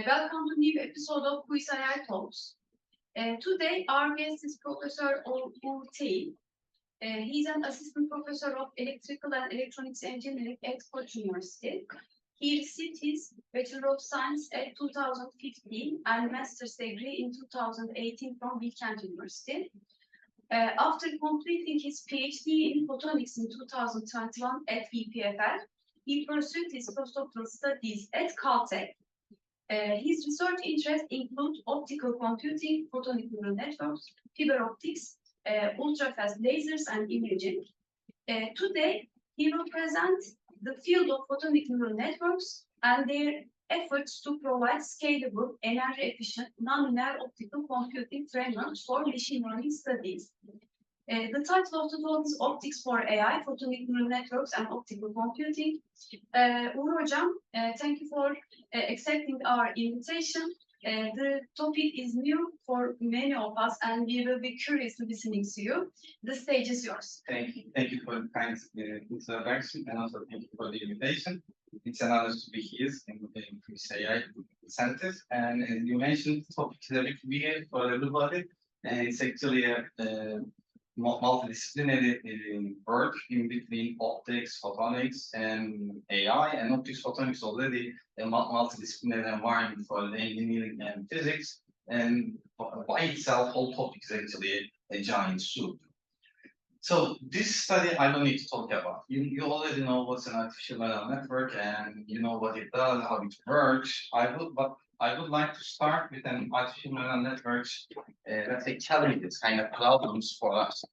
Welcome to a new episode of KUIS AI Talks. Today, our guest is Professor Uğur Teğin. He's an assistant professor of electrical and electronics engineering at Koç University. He received his Bachelor of Science at 2015 and master's degree in 2018 from Bilkent University. After completing his PhD in photonics in 2021 at EPFL, he pursued his postdoctoral studies at Caltech. His research interests include optical computing, photonic neural networks, fiber optics, ultra-fast lasers, and imaging. Today, he will present the field of photonic neural networks and their efforts to provide scalable, energy-efficient, nonlinear optical computing frameworks for machine learning studies. The title of the talk is Optics for AI, Photonic Neural Networks and Optical Computing. Uğur Hocam, thank you for accepting our invitation. The topic is new for many of us and we will be curious listening to you. The stage is yours. Thank you for the kind introduction and also thank you for the invitation. It's an honor to be here in KUIS AI Centers. And as you mentioned, the topic is a bit weird for everybody. And it's actually a multidisciplinary work in between optics, photonics, and AI. And optics photonics already a multidisciplinary environment for the engineering and physics. And by itself, whole topic is actually a giant soup. So this study I don't need to talk about. You already know what's an artificial neural network and you know what it does, how it works. I would like to start with an artificial neural networks, let's say challenges, kind of problems for us.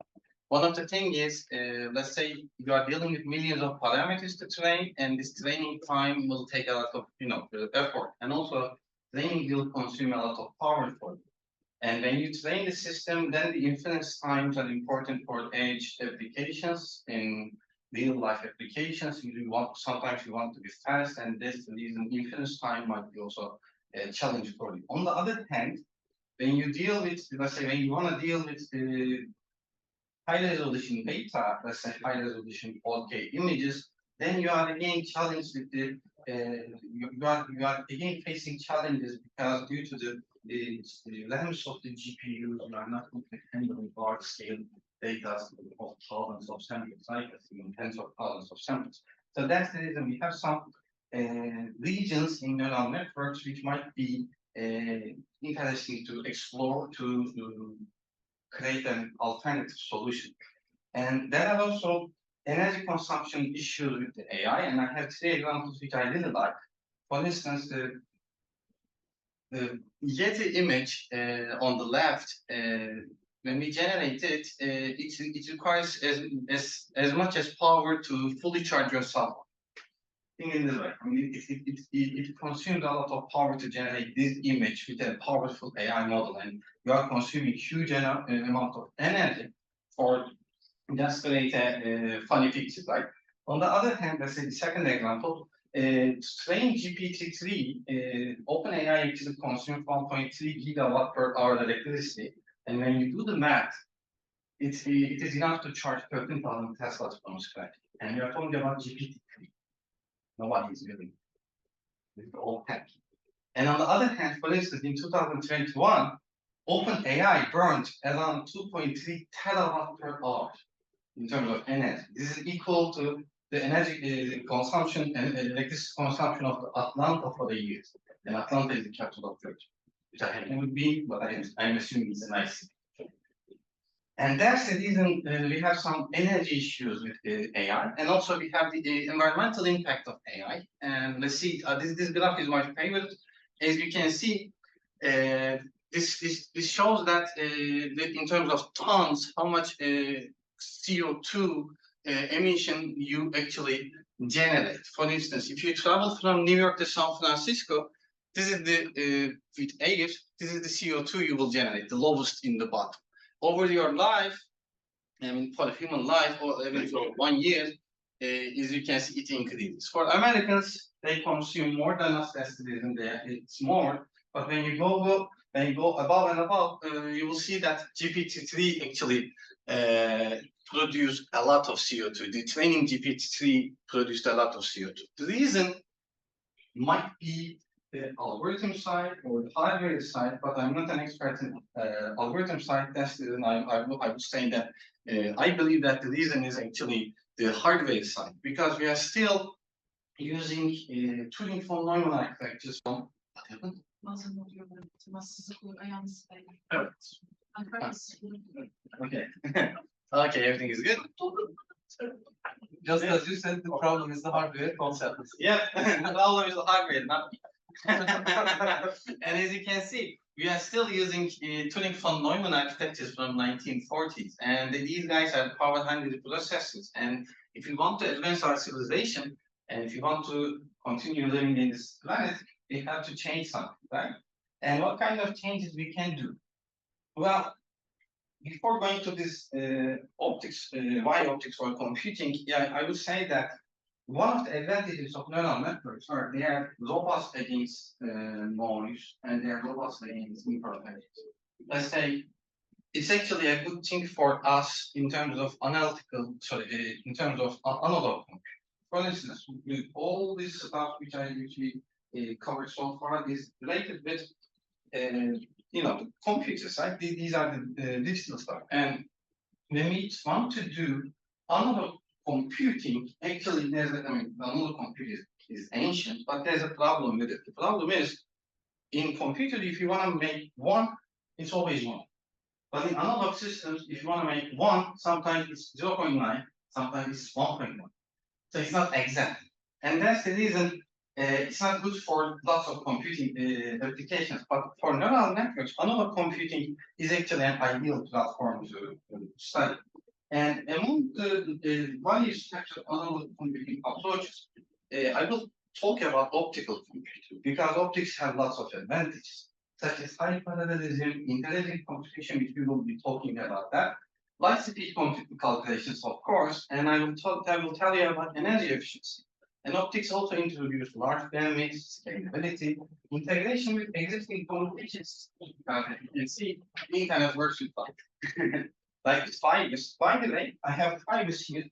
One of the things is, let's say you are dealing with millions of parameters to train, and this training time will take a lot of, effort, and also training will consume a lot of power for you. And when you train the system, then the inference times are important for edge applications. In real life applications, sometimes you want to be fast, and this reason inference time might be also a challenge for you. On the other hand, when you deal with, let's say, when you want to deal with the high resolution data, let's say high resolution 4K images, then you are again challenged with the you are again facing challenges because due to the length of the GPUs, you are not handling large scale data of thousands of sample cycles, even tens of thousands of samples. So that's the reason we have some regions in neural networks which might be interesting to explore to create an alternative solution. And there are also energy consumption issues with the AI, and I have three examples which I really like. For instance, the Yeti image on the left, when we generate it, it requires as much as power to fully charge your cell phone. Think in this way. I mean, it consumes a lot of power to generate this image with a powerful AI model, and you are consuming huge amount of energy for just create a funny picture, right? On the other hand, let's say the second example, to train GPT-3, OpenAI actually consumes 1.3 gigawatt per hour electricity, and when you do the math, it is enough to charge 13,000 Teslas from scratch. And we are talking about GPT-3. Nobody is really with all tech. And on the other hand, for instance, in 2021, OpenAI burned around 2.3 terawatt per hour in terms of energy. This is equal to the energy consumption and electricity consumption of the Atlanta for the years. And Atlanta is the capital of Georgia, which I have never been, but I'm assuming it's a nice city. And that's the reason we have some energy issues with AI, and also we have the environmental impact of AI. And let's see, this graph is my favorite. As you can see, this shows that in terms of tons, how much CO2 emission you actually generate. For instance, if you travel from New York to San Francisco, this is the with air, this is the CO2 you will generate, the lowest in the bottom. Over your life, I mean, for a human life, or even for 1 year, as you can see, it increases. For Americans, they consume more than us. That's the reason it's more. But when you go above and above, you will see that GPT-3 actually produced a lot of CO2. The training GPT-3 produced a lot of CO2. The reason might be the algorithm side or the hardware side, but I'm not an expert in algorithm side. That's the reason I would say that I believe that the reason is actually the hardware side, because we are still using tuning from normal architectures from what happened? Okay. Okay, everything is good. Just as you said, the problem is the hardware concept. Yeah, the problem is the hardware, not me. And as you can see, we are still using tuning von Neumann architectures from 1940s, and these guys are power-hungry processors. And if you want to advance our civilization, and if you want to continue living in this planet, we have to change something, right? And what kind of changes we can do? Well, before going to this optics, why optics or computing, yeah, I would say that one of the advantages of neural networks are they are robust against noise and they are robust against imperfections. Let's say it's actually a good thing for us in terms of analytical, in terms of analog computing. For instance, all this stuff which we covered so far is related with computers, right? These are the digital stuff. And when we want to do analog computing, actually analog computing is ancient, but there's a problem with it. The problem is, in computer, if you want to make one, it's always one. But in analog systems, if you want to make one, sometimes it's 0.9, sometimes it's 1.1. So it's not exact. And that's the reason it's not good for lots of computing applications. But for neural networks, analog computing is actually an ideal platform to study. And among the various types of analog computing approaches, I will talk about optical computing, because optics have lots of advantages, such as high parallelism, intelligent computation, which we will be talking about that, light speed calculations, of course, and I will tell you about energy efficiency. And optics also introduce large bandwidth, scalability, integration with existing communication systems. You can see the internet works with that. Like this fibers. By the way, I have fibers here.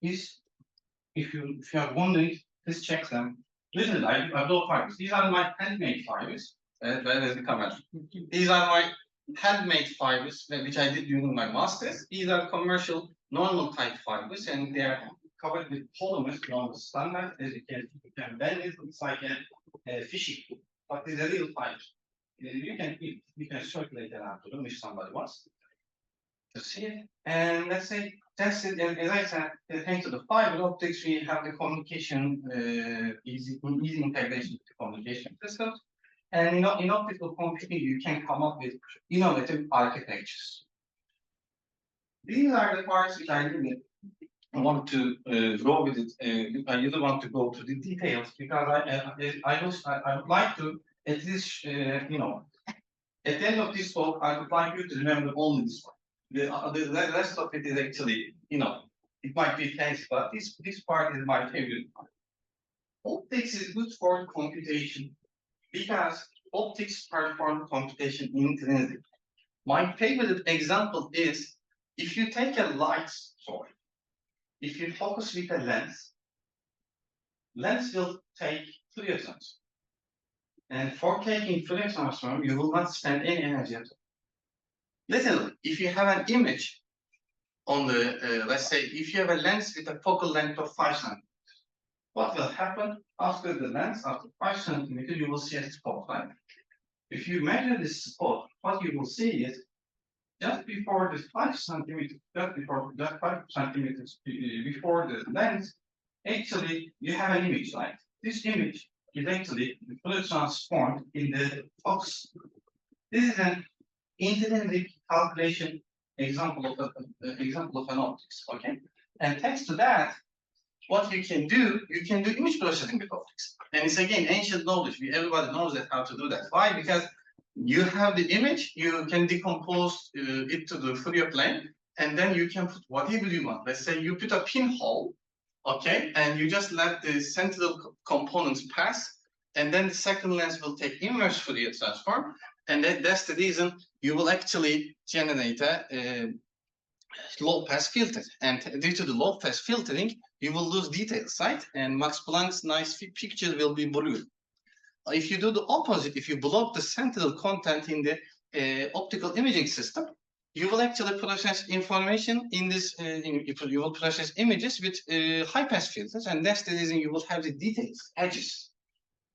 If you are wondering, please check them. Listen, I have those fibers. These are my handmade fibers. Where is the camera? These are my handmade fibers, which I did during my master's. These are commercial normal type fibers, and they are covered with polymers from the standard. As you can bend it, looks like a fishing hook, but these are real fibers. You can circulate that out to them if somebody wants to see it. And let's say that's it. And as I said, thanks to the fiber optics, we have the communication, easy integration with the communication systems. And in optical computing, you can come up with innovative architectures. These are the parts which I really want to go with it. I really want to go to the details, because I would like to at least at the end of this talk, I would like you to remember only this one. The rest of it is actually it might be fancy, but this part is my favorite part. Optics is good for computation, because optics perform computation intrinsically. My favorite example is if you take a light source, if you focus with a lens will take Fourier transform. And for taking Fourier transform, you will not spend any energy at all. Literally, if you have an image on the, let's say, if you have a lens with a focal length of 5 centimeters, what will happen after the lens, after 5 centimeters, you will see a spot, right? If you measure this spot, what you will see is just before the 5 centimeters, just 5 centimeters before the lens, actually you have an image, right? This image is actually fully transformed in the focus. This is an intrinsic calculation example of an optics, okay? And thanks to that, what you can do image processing with optics. And it's again ancient knowledge. Everybody knows that how to do that. Why? Because you have the image, you can decompose it to the Fourier plane, and then you can put whatever you want. Let's say you put a pinhole, okay, and you just let the central components pass, and then the second lens will take inverse Fourier transform, and that's the reason you will actually generate a low-pass filter. And due to the low-pass filtering, you will lose details, right? And Max Planck's nice picture will be blue. if you do the opposite, if you block the central content in the optical imaging system, you will actually process information in this, you will process images with high-pass filters, and that's the reason you will have the details, edges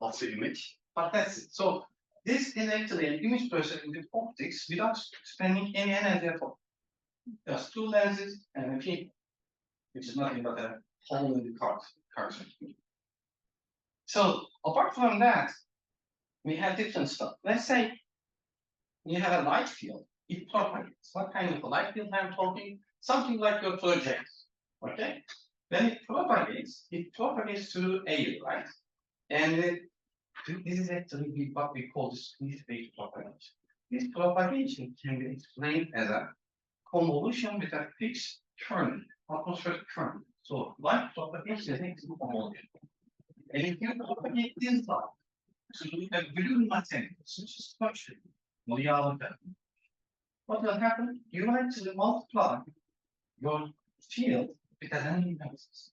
of the image, but that's it. So this is actually an image processing with optics without spending any energy at all. Just two lenses and a pin, which is nothing but a hole in the card. So apart from that, we have different stuff. Let's say you have a light field, it propagates. What kind of a light field I'm talking? Something like your projector, okay? When it propagates through air, right? And this is actually what we call the speed-based propagation. This propagation can be explained as a convolution with a fixed current, atmospheric current. So light propagation is actually convolution. And if you propagate this light to a blue material, such as structure, what will happen? You will actually multiply your field with a random basis,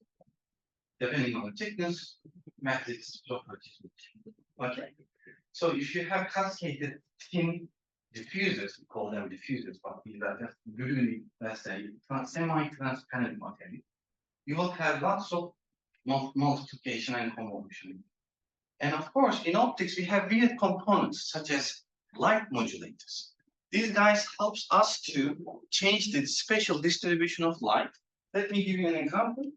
depending on the thickness, matrix properties. Okay. So if you have cascaded thin diffusers, we call them diffusers, but these are just gluey, let's say, semi-transparent material, you will have lots of multiplication and convolution. And of course, in optics, we have weird components such as light modulators. These guys helps us to change the spatial distribution of light. Let me give you an example.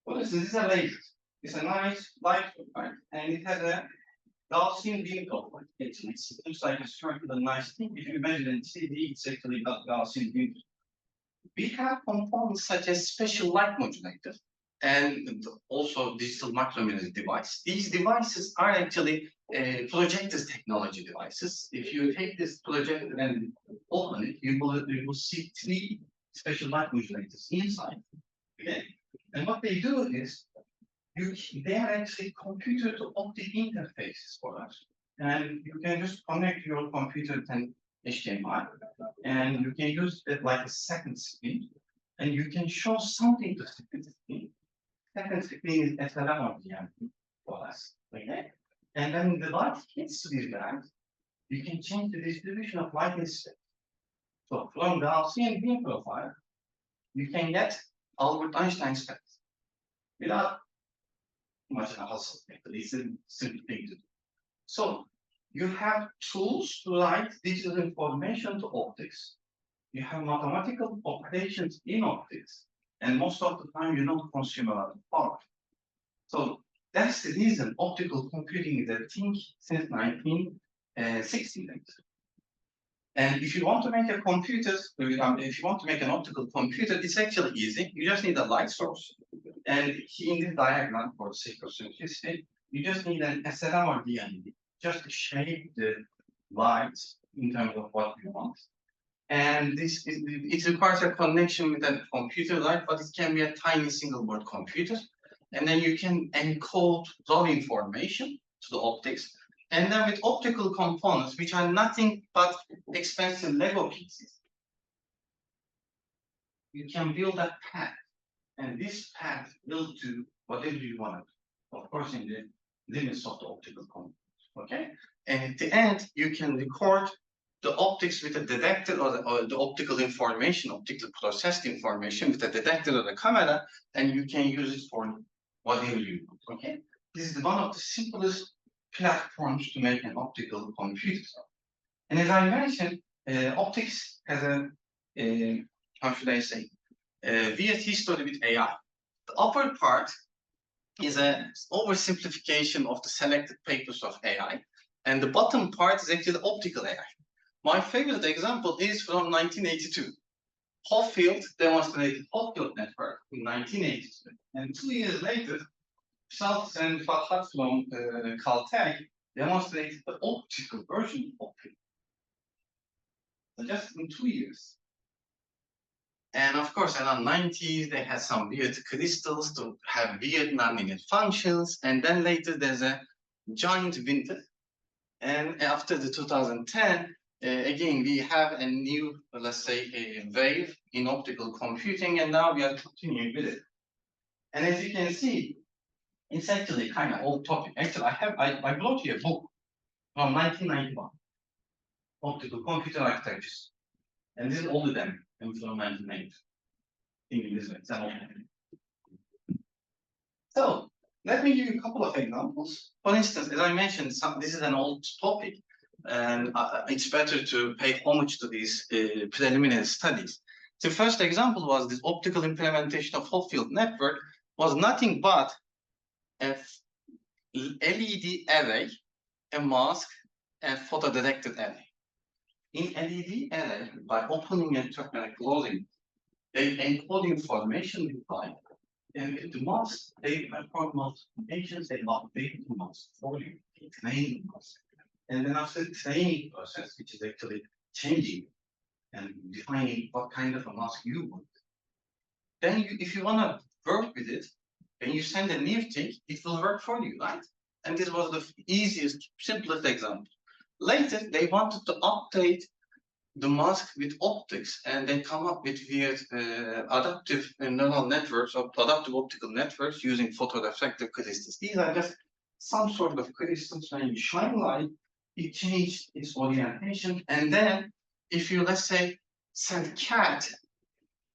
What is this? This is a laser. It's a nice light, right? And it has a Gaussian beam profile. It looks like a circular nice thing. If you measure in 3D, it's actually got Gaussian beam. We have components such as special light modulators and also digital macromirror device. These devices are actually projectors technology devices. If you take this projector and open it, you will see 3 special light modulators inside. Okay? And what they do is, they are actually computer to optic interfaces for us. And you can just connect your computer and HDMI, and you can use it like a second screen, and you can show something to second screen. Second screen is SLM for us, okay? And then the light hits these guys, you can change the distribution of light instead. So from the Gaussian beam profile, you can get Albert Einstein specs without much of a hassle. It's a simple thing to do. So you have tools to write digital information to optics. You have mathematical operations in optics, and most of the time you don't consume a lot of power. So that's the reason optical computing is a thing since 1960s. And if you want to make a computer, if you want to make an optical computer, it's actually easy. You just need a light source. And in this diagram, for the sake of simplicity, you just need an SLM or DND, just to shape the light in terms of what you want. And it requires a connection with a computer, right? But it can be a tiny single board computer. And then you can encode raw information to the optics. And then with optical components, which are nothing but expensive Lego pieces, you can build a path. And this path will do whatever you want, of course, in the limits of the optical components. Okay? And at the end, you can record the optics with a detector or the optical information, optical processed information with a detector or a camera, and you can use it for whatever you want. Okay? This is one of the simplest platforms to make an optical computer. And as I mentioned, optics has a how should I say, weird history with AI. The upper part is an oversimplification of the selected papers of AI, and the bottom part is actually optical AI. My favorite example is from 1982. Hopfield demonstrated Hopfield network in 1982, and 2 years later, Schultz and Fathat from Caltech demonstrated the optical version of Hopfield. So just in 2 years. And of course, around 90s, they had some weird crystals to have weird nonlinear functions. And then later, there's a giant winter. And after the 2010, again, we have a new, let's say, a wave in optical computing. And now we are continuing with it. And as you can see, It's actually kind of old topic. Actually, I brought you a book from 1991, Optical Computer Architectures. And this is older than from 1990. In this way, it's an old one. So let me give you a couple of examples. For instance, as I mentioned, this is an old topic, and it's better to pay homage to these preliminary studies. The first example was this optical implementation of whole field network was nothing but a LED array, a mask, and photodirected array. In LED array, by opening a terminal and closing, they encode information defined. And with the mask, they perform multiplications, they update the mask for you, they train the mask. And then after the training process, which is actually changing and defining what kind of a mask you want, then if you want to work with it, when you send a new thing, it will work for you, right? And this was the easiest, simplest example. Later, they wanted to update the mask with optics, and they come up with weird adaptive neural networks or adaptive optical networks using photoreflective crystals. These are just some sort of crystals. When you shine light, it changes its orientation. And then if you, let's say, send cat,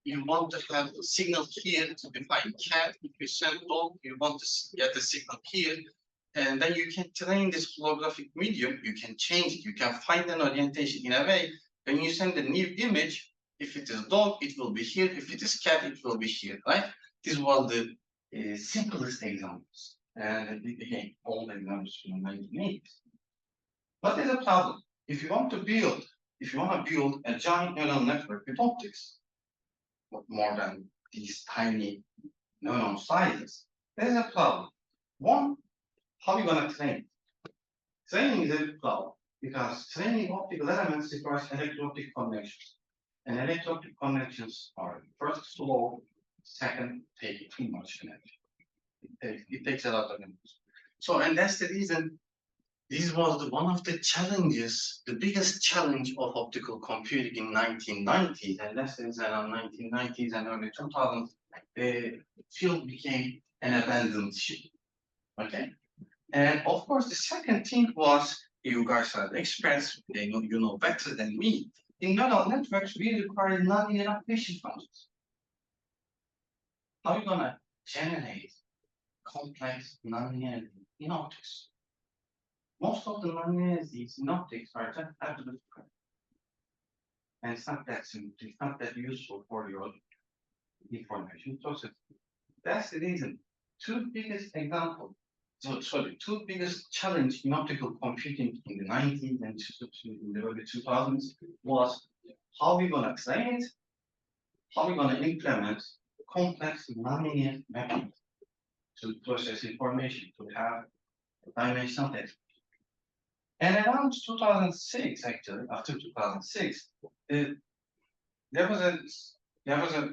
you want to have a signal here to define cat. If you send dog, you want to get the signal here. And then you can train this holographic medium, you can change it, you can find an orientation in a way. When you send a new image, if it is dog, it will be here. If it is cat, it will be here, right? This was the simplest examples. And again, all examples from the 1980s. But there's a problem. If you want to build a giant neural network with optics, more than these tiny neuron sizes, there's a problem. One, how are you going to train? Training is a problem because training optical elements requires electro-optic connections. And electro-optic connections are first slow, second take too much energy. It takes a lot of energy. So, and that's the reason this was one of the challenges, the biggest challenge of optical computing in 1990s, and that's in the 1990s and early 2000s, the field became an abandoned ship. Okay, and of course the second thing was, you guys are experts, you know better than me. In neural networks, we require nonlinear operation functions. How are you gonna generate complex nonlinearity in optics? Most of the nonlinearities in optics are just absolute correct. And it's not that simple, it's not that useful for your information process. That's the reason. Two biggest challenge in optical computing in the 90s and in the early 2000s was how we're going to train it, how we're going to implement complex nonlinear mapping to process information, to have dimensional data. And around 2006, actually, after 2006, there was a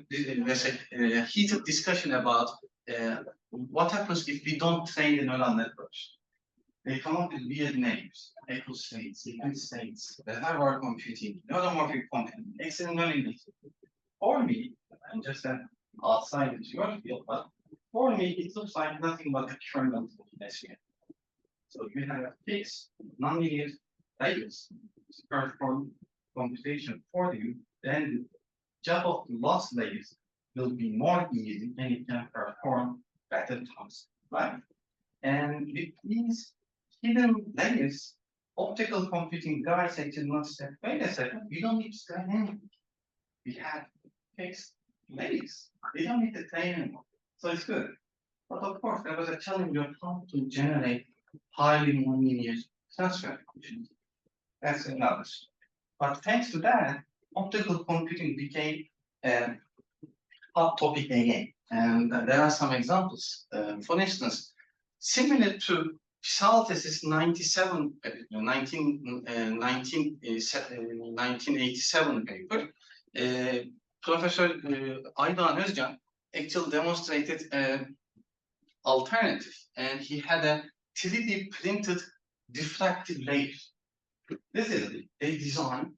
heated discussion about what happens if we don't train the neural networks. They come up with weird names: echo states, sequence states, reservoir computing, neuromorphic computing, excellent learning. For me, I'm just an outside into your field, but for me, it looks like nothing but a kernel of SVM. So you have a fixed nonlinear values to perform computation for you, then the job of the last layers will be more easy and it can perform better tasks, right? And with these hidden layers, optical computing guys actually not say, wait a second, we don't need to train anything. We have fixed layers. We don't need to train anymore. So it's good. But of course, there was a challenge of how to generate highly nonlinear transfer functions. That's another story. But thanks to that, optical computing became a hot topic again. And there are some examples. For instance, similar to Psaltis' 1987 paper, Professor Aydoğan Özcan actually demonstrated an alternative, and he had a 3D printed diffractive layer. This is it. They design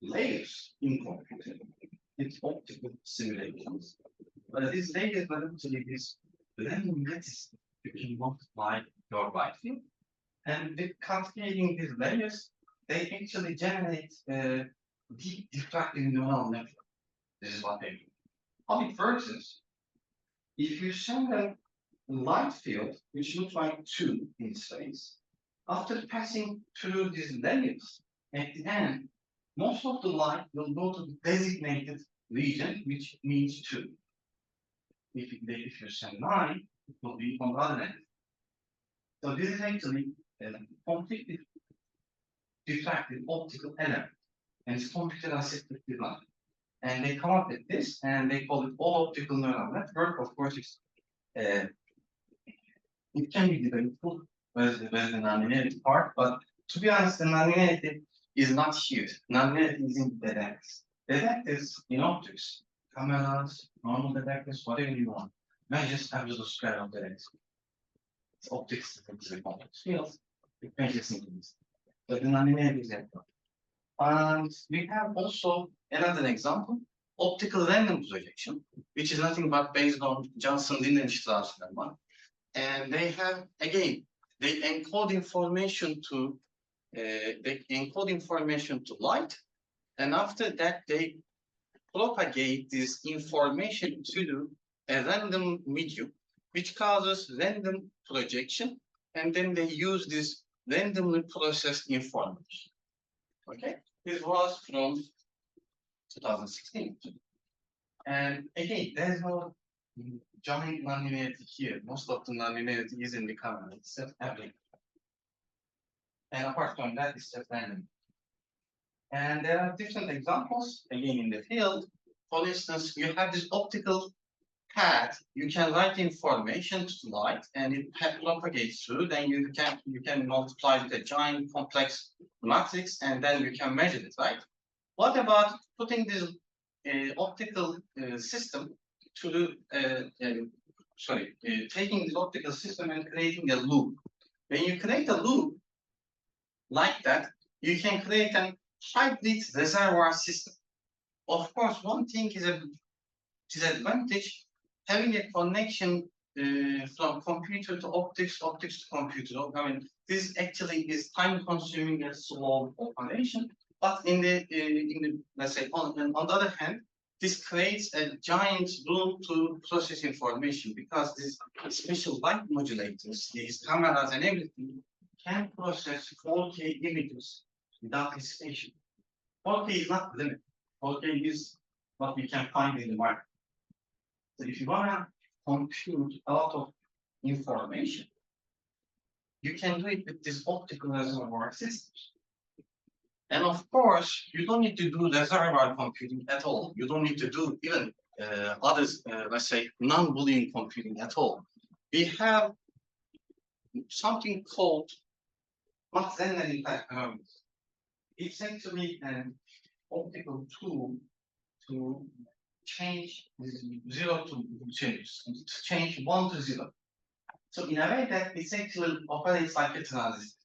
layers in computing. It's optical simulations. But these layers are actually this random lattice you can multiply your light field. And with cascading these layers, they actually generate deep diffractive neural network. This is what they do. How it works is, if you send a light field, which looks like 2 in space, after passing through these layers, at the end, most of the light will go to the designated region, which means 2. If you send 9, it will be on the other end. So this is actually a completely diffractive optical element, and it's computer-assisted design. And they come up with this, and they call it all optical neural network. Of course, it can be debatable where's the nonlinearity part, but to be honest, the nonlinearity is not here. Nonlinearity is in detectors. Detectors in optics, cameras, normal detectors, whatever you want, measures absolute square of detectors. It's optics, it's a complex field, it measures things. But the nonlinearity is that. And we have also another example, optical random projection, which is nothing but based on Johnson-Lineage transform. And they have, again, they encode information to light, and after that they propagate this information to a random medium, which causes random projection, and then they use this randomly processed information. Okay, this was from 2016. And again, there's no giant nonlinearity here. Most of the nonlinearity is in the camera. It's just happening. And apart from that, it's just random. And there are different examples, again, in the field. For instance, you have this optical pad. You can write information to light, and it propagates through. Then you can multiply with a giant complex matrix, and then you can measure it, right? What about putting this optical system to taking this optical system and creating a loop? When you create a loop like that, you can create a hybrid reservoir system. Of course, one thing is a disadvantage, having a connection from computer to optics, optics to computer. I mean, this actually is time-consuming and slow operation. But in the let's say on the other hand, this creates a giant room to process information, because these special light modulators, these cameras and everything, can process 4K images without hesitation. 4K is not the limit. 4K is what we can find in the market. So if you want to compute a lot of information, you can do it with this optical reservoir systems. And of course, you don't need to do reservoir computing at all. You don't need to do even others, let's say, non-Boolean computing at all. We have something called Mach-Zehnder interferometers. It's actually an optical tool to change 0 to change 1 to 0. So in a way that it actually operates like a transistor.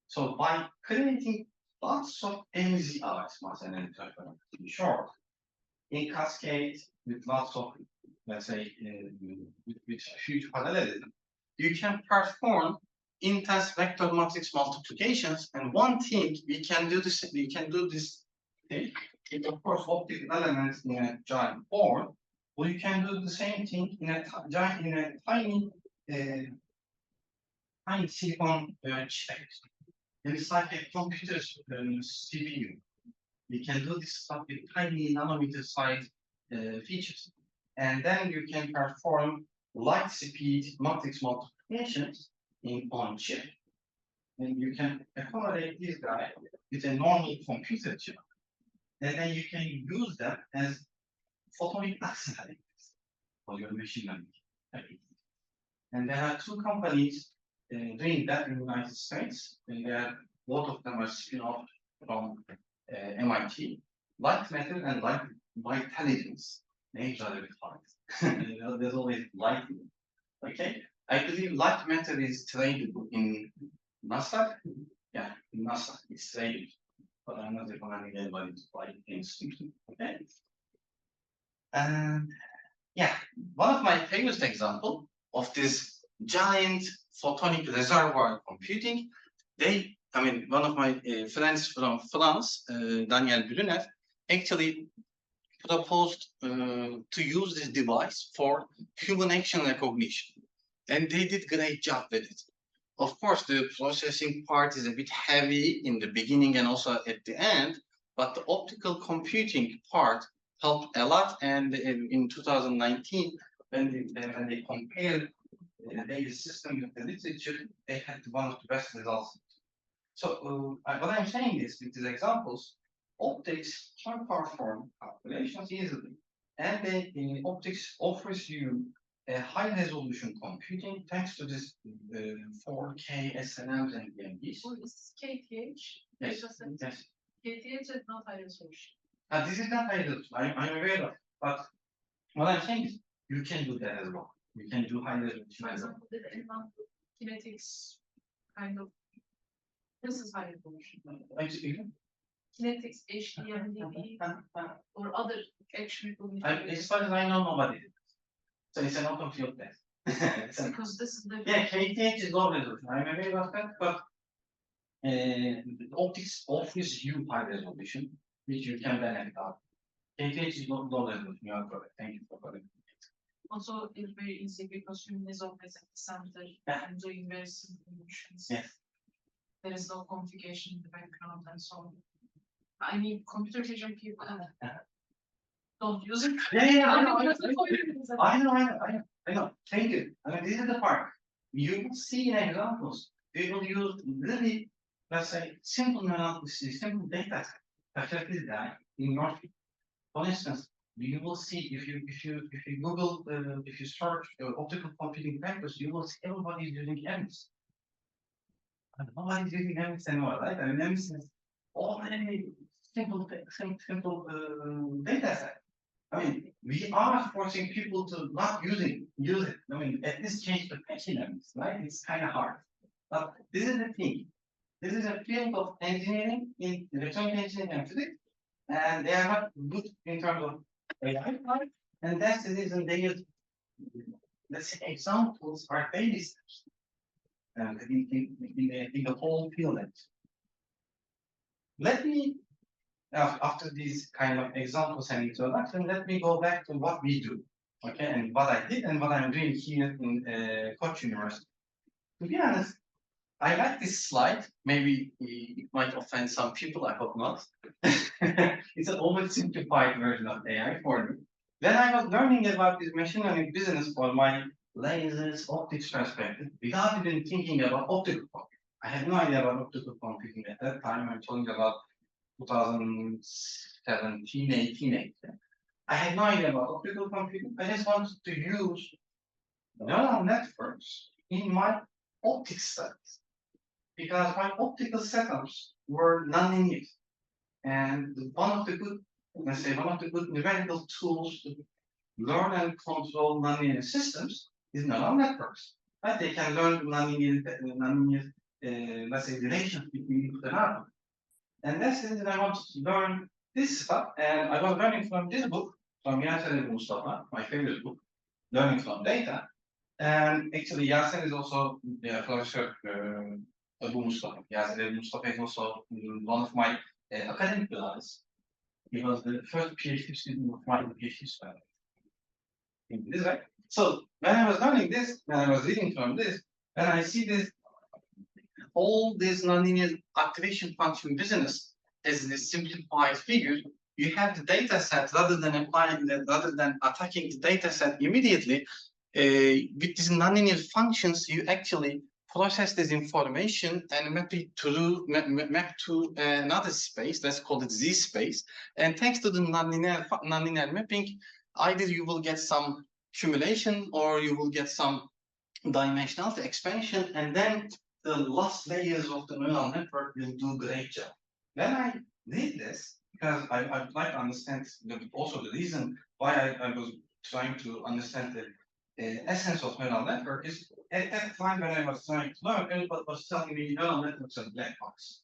So by creating lots of MZRs, Mach-Zehnder interferometers, in short, in cascade with lots of, let's say, with huge parallelism, you can perform intense vector matrix multiplications. And one thing we can do this thing with, of course, optical elements in a giant board, or you can do the same thing in a tiny silicon chip. And it's like a computer CPU. You can do this stuff with tiny nanometer size features. And then you can perform light speed matrix multiplications on chip. And you can accommodate this guy with a normal computer chip. And then you can use that as photonic accelerators for your machine learning. And there are two companies doing that in the United States. And both of them are spin-off from MIT. Light matter and light intelligence. Names are a bit hard. There's always light. Okay. I believe light matter is tradable in NASA. Yeah, in NASA it's tradable. But I'm not recommending anybody to buy things. Okay. And yeah, one of my famous example of this giant photonic reservoir computing. One of my friends from France, Daniel Brunner, actually proposed to use this device for human action recognition. And they did great job with it. Of course, the processing part is a bit heavy in the beginning and also at the end, but the optical computing part helped a lot. And in 2019, when they compared the system with the literature, they had one of the best results. So what I'm saying is, with these examples, optics can perform calculations easily, and optics offers you a high resolution computing thanks to this 4K SNMs and DMBs. So it's KTH. Yes, Data set. yes. KTH is not high resolution. This is not high resolution. I'm aware of, but what I'm saying is, you can do that as well. You can do high resolution For as well. example, the advanced kinetics kind of. This is high resolution. Excuse me? Kinetics, HDMDB, or other action As far as I know, nobody did. So it's an open field test. because this is the Yeah, KTH is low resolution. I'm aware of that, but optics offers you high resolution, which you can benefit out. KTH is low resolution. You are correct. Thank you for correcting. also is very easy because human is always at the center Yeah. and doing very simple motions. Yes. There is no complication in the background and so on. I mean, computer vision people don't use it. Yeah, I know. Because of Fourier. I know. Thank you. This is the part. You will see in examples. They will use really, let's say, simple analysis, simple data perfectly done in your field. For instance, you will see if you Google if you search optical computing papers, you will see everybody is using EMS. And nobody's using EMS anymore, right? I mean, EMS is already simple data set. I mean, we are forcing people to not use it. I mean, at least change the patterns, right? It's kind of hard. But this is the thing. This is a field of engineering in electronic engineering and physics, and they are not good in terms of AI part. And that's the reason they use, let's say, examples are baby steps. And in the whole field. Let me after these kind of examples and introduction, let me go back to what we do, okay, and what I did and what I'm doing here in Koç University. To be honest, I like this slide. Maybe it might offend some people, I hope not. It's an oversimplified version of AI for me. When I was learning about this machine learning business for my lasers, optics perspective, without even thinking about optical computing. I had no idea about optical computing at that time. I'm talking about 2017, 18. I had no idea about optical computing. I just wanted to use neural networks in my optics studies because my optical setups were nonlinear. And one of the good numerical tools to learn and control nonlinear systems is neural networks. Right? They can learn nonlinear let's say, relations between input and output. And that's the reason I wanted to learn this stuff. And I was learning from this book, from Yaser Mustafa, my favorite book, Learning from Data. And actually, Yaser is also the professor Abu Mustafa. Yaser Mustafa is also one of my academic brothers. He was the first PhD student of my PhD student. This right? So when I was learning this, when I was reading from this, when I see this, all this nonlinear activation function business as a simplified figure, you have the data set rather than attacking the data set immediately. With these nonlinear functions, you actually process this information and map to another space. Let's call it Z space. And thanks to the nonlinear mapping, either you will get some accumulation or you will get some dimensionality expansion, and then the last layers of the neural network will do great job. When I did this, because I'd like to understand also the reason why I was trying to understand the essence of neural network is at that time when I was trying to learn, everybody was telling me neural networks are black box.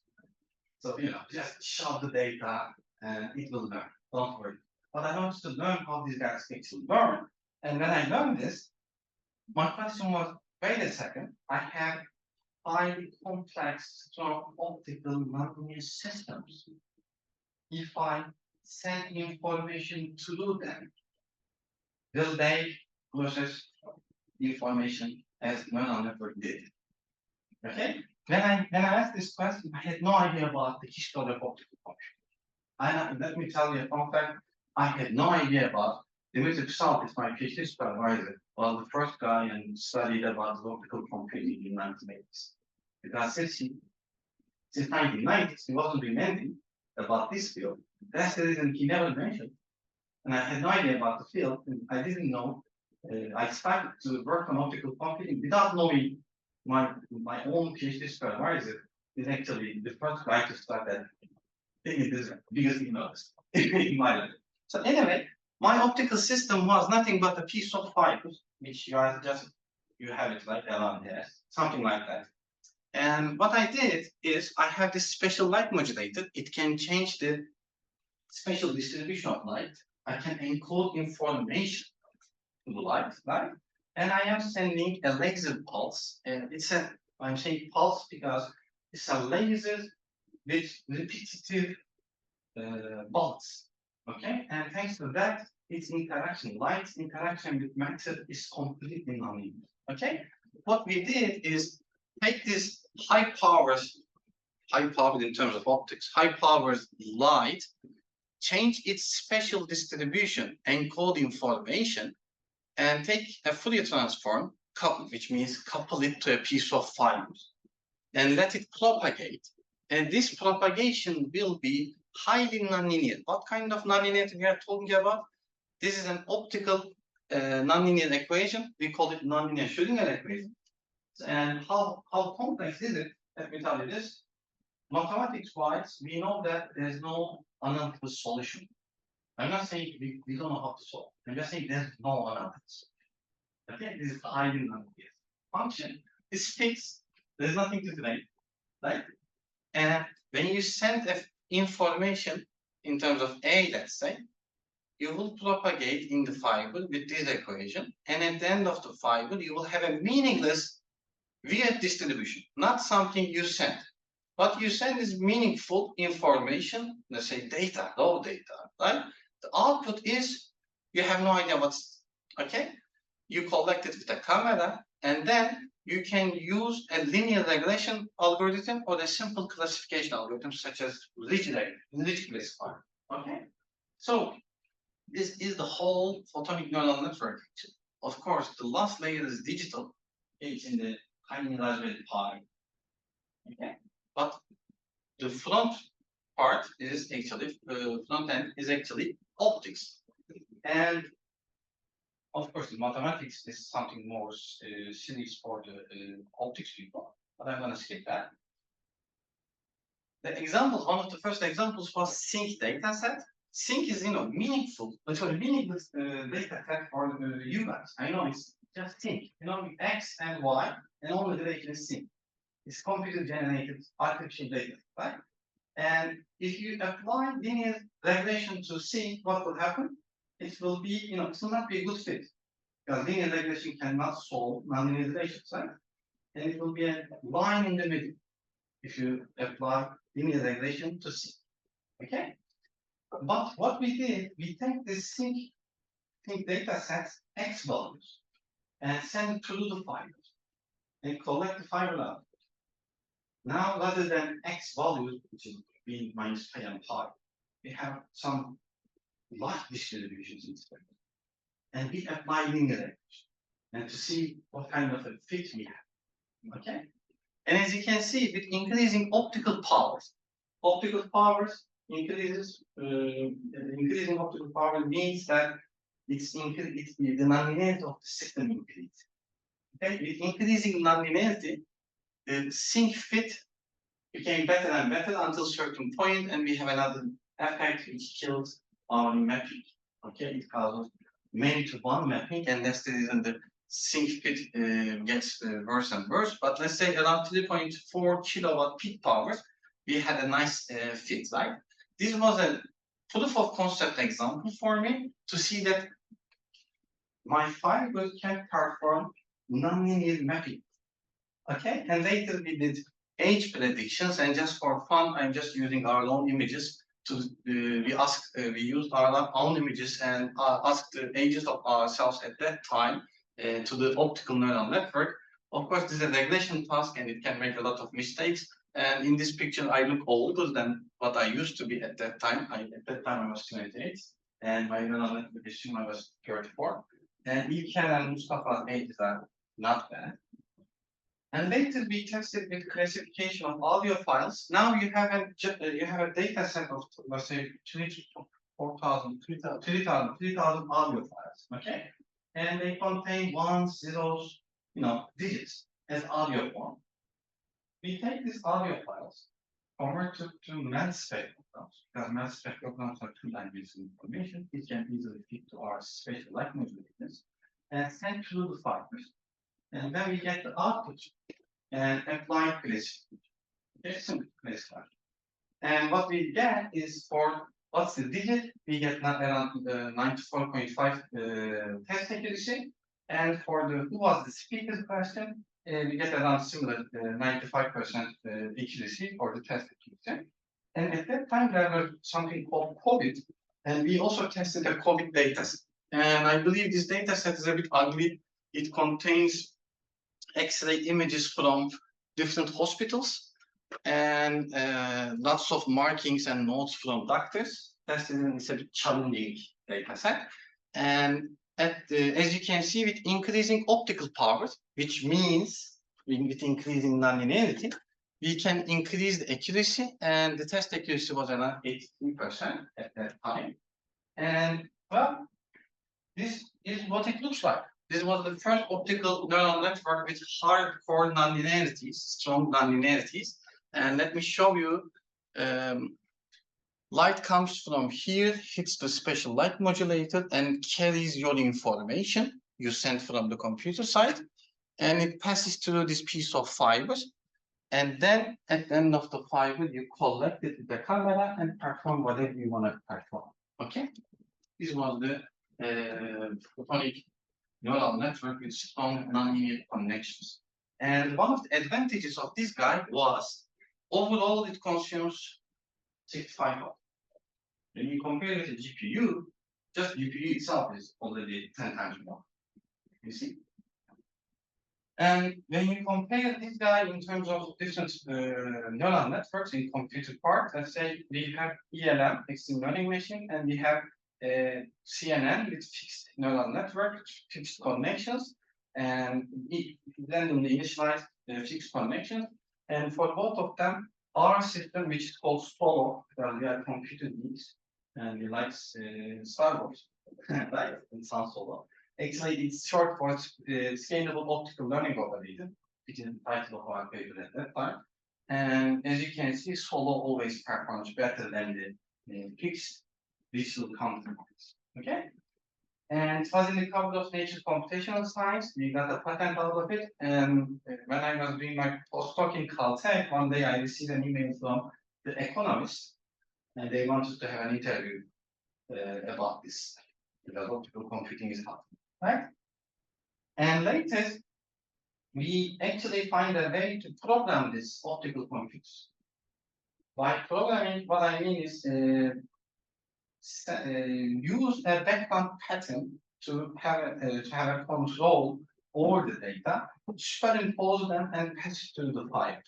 So, just shove the data and it will learn. Don't worry. But I wanted to learn how these guys actually learn. And when I learned this, my question was, wait a second, I have highly complex, strong optical nonlinear systems. If I send information through them, will they process information as neural network did? Okay? When I asked this question, I had no idea about the history of optical computing. Let me tell you a fun fact. I had no idea about Dimitri Psaltis, my PhD supervisor, was the first guy and studied about optical computing in the 1980s. Because since 1990s, he wasn't doing anything about this field. That's the reason he never mentioned. And I had no idea about the field, and I didn't know. I started to work on optical computing without knowing my own PhD supervisor is actually the first guy to start that thing. It is the biggest thing in my life. So anyway, my optical system was nothing but a piece of fibers, which you have it like around there, something like that. And what I did is I have this special light modulator. It can change the spatial distribution of light. I can encode information to the light, right? And I am sending a laser pulse. And I'm saying pulse because it's a laser with repetitive pulse. Okay, and thanks to that, its interaction, light's interaction with matter is completely nonlinear. Okay, what we did is take this high powered in terms of optics, high powered light, change its spatial distribution, encode information, and take a Fourier transform, which means couple it to a piece of fibers, and let it propagate. And this propagation will be highly nonlinear. What kind of nonlinearity we are talking about? This is an optical nonlinear equation. We call it nonlinear Schrödinger equation. And how complex is it? Let me tell you this. Mathematics-wise, we know that there's no analytical solution. I'm not saying we don't know how to solve. I'm just saying there's no analytical solution. Okay, this is highly nonlinear function. It's fixed. There's nothing to delay, right? And when you send information in terms of A, let's say, you will propagate in the fiber with this equation, and at the end of the fiber, you will have a meaningless weird distribution, not something you send. What you send is meaningful information, let's say data, raw data, right? The output is, you have no idea what's, okay? You collect it with a camera, and then you can use a linear regression algorithm or a simple classification algorithm such as ridge classifier, okay? So this is the whole photonic neural network. Of course, the last layer is digital. It's in the tiny Raspberry Pi, okay? But the front part is actually, front end is actually optics. And of course, the mathematics is something more serious for the optics people, but I'm going to skip that. The examples, one of the first examples was sync data set. Sync is, meaningful, but for a meaningless data set for you guys. I know it's just sync, X and Y, and all the data is sync. It's computer generated artificial data, right? And if you apply linear regression to sync, what will happen? It will be, it will not be a good fit. Because linear regression cannot solve nonlinear relations, right? And it will be a line in the middle if you apply linear regression to sync. Okay? But what we did, we take this sync data sets X values and send it through the fibers and collect the fiber output. Now, rather than X values, which is B minus pi and pi, we have some large distributions instead. And we apply linear regression and to see what kind of a fit we have. Okay? And as you can see, with increasing optical powers increases, increasing optical power means that the nonlinearity of the system increases. Okay? With increasing nonlinearity, the sync fit became better and better until a certain point, and we have another effect which kills our mapping. Okay, it causes many to one mapping, and that's the reason the sync fit gets worse and worse. But let's say around 3.4 kilowatt peak powers, we had a nice fit, right? This was a proof of concept example for me to see that my fibers can perform nonlinear mapping. Okay, and later we did age predictions, and just for fun, I'm just using our own images to we used our own images and asked the ages of ourselves at that time to the optical neural network. Of course, this is a regression task and it can make a lot of mistakes. And in this picture, I look older than what I used to be at that time. At that time, I was 28, and my neural network assumed I was 34. And Ilker and Mustafa's ages are not bad. And later we tested with classification of audio files. Now you have a data set of, let's say, 3,000 audio files, okay? And they contain ones, zeros, digits as audio form. We take these audio files, convert to math spectrograms, because math spectrograms are two-dimensional information. It can easily fit to our spatial light modulators, and send through the fibers. And then we get the output and apply classification. Okay, simple classification. And what we get is for what's the digit, we get around 94.5 test accuracy. And for the who was the speaker's question, we get around similar 95% accuracy for the test accuracy. And at that time, there was something called COVID, and we also tested a COVID data set. And I believe this data set is a bit ugly. It contains X-ray images from different hospitals and lots of markings and notes from doctors. It's a bit challenging data set. And as you can see, with increasing optical power, which means with increasing nonlinearity, we can increase the accuracy, and the test accuracy was around 83% at that time. And well, this is what it looks like. This was the first optical neural network with hardcore nonlinearities, strong nonlinearities. And let me show you. Light comes from here, hits the special light modulator, and carries your information you sent from the computer side. And it passes through this piece of fibers. And then at the end of the fiber, you collect it with the camera and perform whatever you want to perform. Okay? This was the photonic neural network with strong nonlinear connections. And one of the advantages of this guy was overall it consumes 65 watts. When you compare it to GPU, just GPU itself is already 10 times more. You see? And when you compare this guy in terms of different neural networks in computer part, let's say we have ELM, extreme learning machine, and we have CNN with fixed neural network, fixed connections, and randomly initialized fixed connections. And for both of them, our system, which is called Solo, because we are computer geeks, and we like Star Wars, right? It sounds Solo. Actually, it's short for scalable optical learning algorithm, which is the title of our paper at that time. And as you can see, Solo always performs better than the fixed digital counterparts. Okay? And it was in the cover of Nature Computational Science. We got a patent out of it. And when I was doing my postdoc in Caltech, one day I received an email from The Economist, and they wanted to have an interview about this, because optical computing is hard, right? And later, we actually find a way to program this optical computers. By programming, what I mean is use a background pattern to have a control over the data, superimpose them and pass it through the fiber,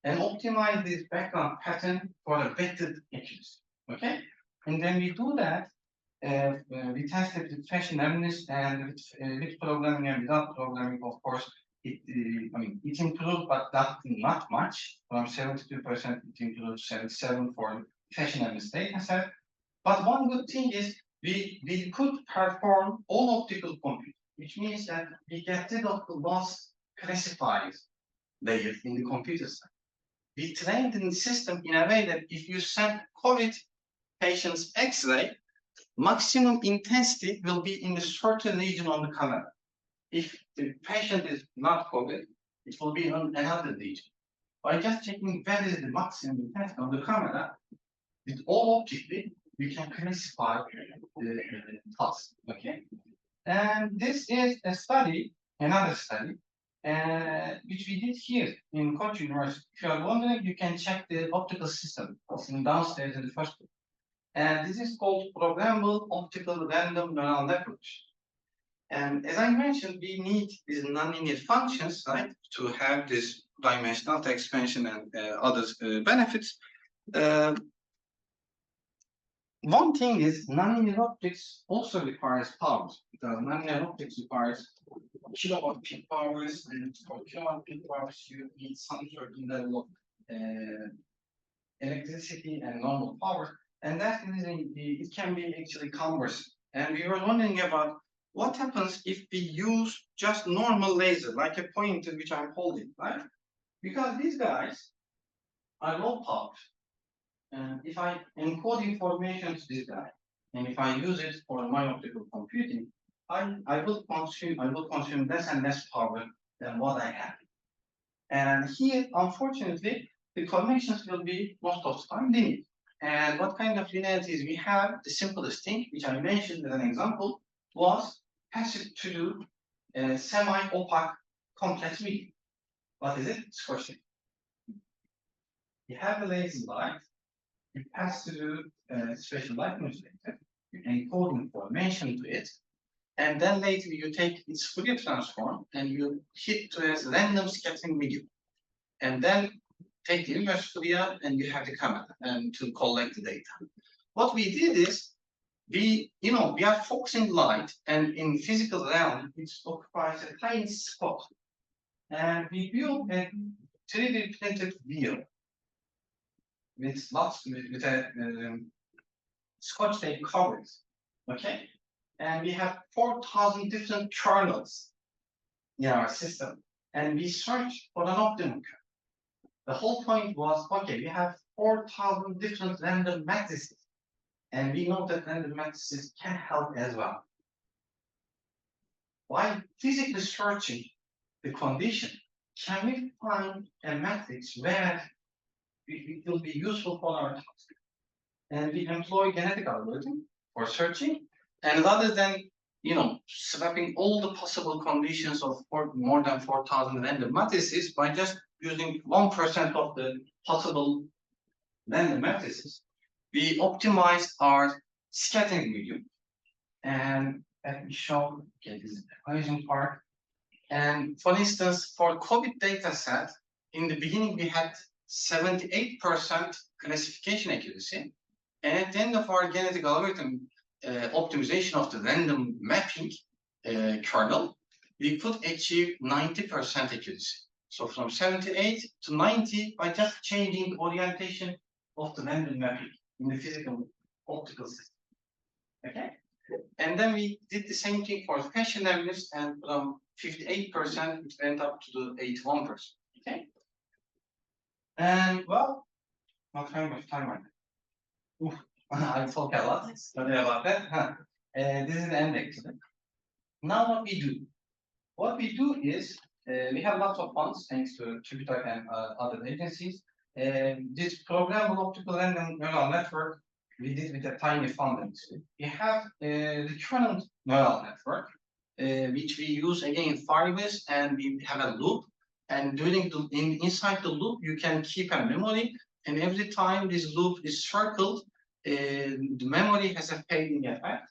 and optimize this background pattern for a better accuracy. Okay, and when we do that, we tested with fashionableness and with programming and without programming. Of course, it improved, but not much. From 72%, it improved 77% for fashionableness data set. But one good thing is we could perform all optical computing, which means that we get rid of the lost classified layer in the computer side. We trained the system in a way that if you send COVID patients X-ray, maximum intensity will be in a certain region on the camera. If the patient is not COVID, it will be on another region. By just checking where is the maximum intensity on the camera, with all optically, we can classify the task. Okay, and this is a study, another study which we did here in Koç University. If you are wondering, you can check the optical system. It's downstairs in the first floor. And this is called programmable optical random neural networks. And as I mentioned, we need these nonlinear functions, right, to have this dimensional expansion and other benefits. One thing is nonlinear optics also requires power, because nonlinear optics requires kilowatt peak powers, and for kilowatt peak powers you need some certain level of electricity and normal power, and that reason it can be actually cumbersome. And we were wondering about what happens if we use just normal laser, like a pointer which I'm holding, right? Because these guys are low power. And if I encode information to this guy, and if I use it for my optical computing, I will consume less and less power than what I have. And here, unfortunately, the connections will be most of the time linear. And what kind of linearities we have? The simplest thing, which I mentioned as an example, was passive to do semi-opaque complex medium. What is it? Squashing. You have the laser light, you pass through special light modulator, you encode information to it, and then later you take its Fourier transform and you hit to a random scattering medium. And then take the inverse Fourier and you have the camera and to collect the data. What we did is we are focusing light, and in physical realm it occupies a tiny spot. And we built a 3D printed wheel with a Scotch tape covered, okay? And we have 4,000 different kernels in our system, and we searched for an optimum kernel. The whole point was, okay, we have 4,000 different random matrices, and we know that random matrices can help as well. By physically searching the condition, can we find a matrix where it will be useful for our task? And we employ genetic algorithm for searching, and rather than swapping all the possible conditions of more than 4,000 random matrices by just using 1% of the possible random matrices, we optimized our scattering medium. And let me show, okay, this is the equation part. And for instance, for COVID data set, in the beginning we had 78% classification accuracy. And at the end of our genetic algorithm optimization of the random mapping kernel, we could achieve 90% accuracy. So from 78 to 90 by just changing the orientation of the random mapping in the physical optical system. Okay? And then we did the same thing for fashion evidence, and from 58% it went up to the 81%. Okay? And well, what kind of time I have? I talk a lot. Sorry about that. This is the end actually. Now what we do? What we do is we have lots of funds thanks to Jupiter and other agencies. This programmable optical random neural network we did with a tiny fund actually. We have the current neural network, which we use again in Fourier, and we have a loop. And inside the loop, you can keep a memory, and every time this loop is circled, the memory has a fading effect,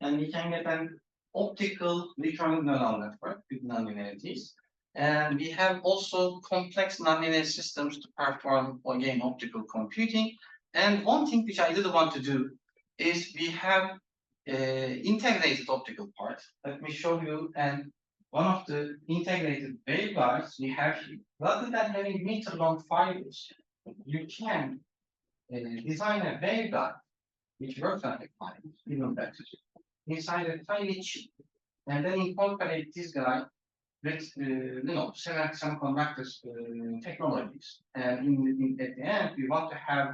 and we can get an optical recurrent neural network with nonlinearities. And we have also complex nonlinear systems to perform, again, optical computing. And one thing which I didn't want to do is we have integrated optical part. Let me show you, and one of the integrated waveguides we have here. Rather than having meter-long fibers, you can design a waveguide which works on the fiber, even better, inside a tiny chip, and then incorporate this guy with semiconductors technologies. And at the end, we want to have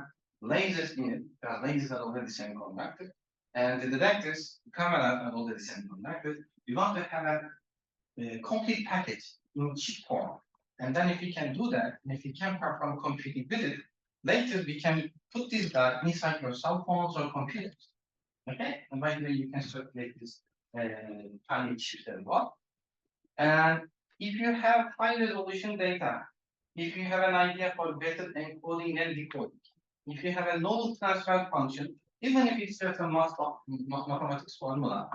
lasers in it, because lasers are already semiconductor, and the detectors, the cameras are already semiconductor. We want to have a complete package in chip form. And then if we can do that, and if we can perform computing with it, later we can put this guy inside your cell phones or computers. Okay? And by the way, you can circulate this tiny chips as well. And if you have high resolution data, if you have an idea for better encoding and decoding, if you have a knowledge transfer function, even if it's just a mathematics formula,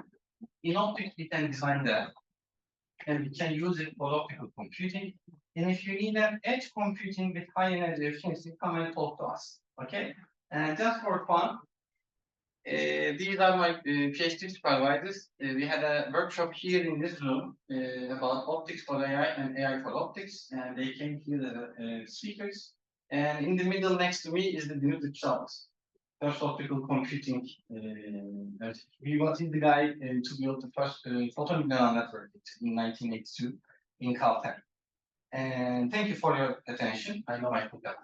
in optics we can design that and we can use it for optical computing. And if you need an edge computing with high energy efficiency, come and talk to us. Okay? And just for fun, these are my PhD supervisors. We had a workshop here in this room about optics for AI and AI for optics, and they came here as speakers. And in the middle next to me is the Dimitri Charles, first optical computing. He was the guy to build the first photonic neural network in 1982 in Caltech. And thank you for your attention. I know I forgot.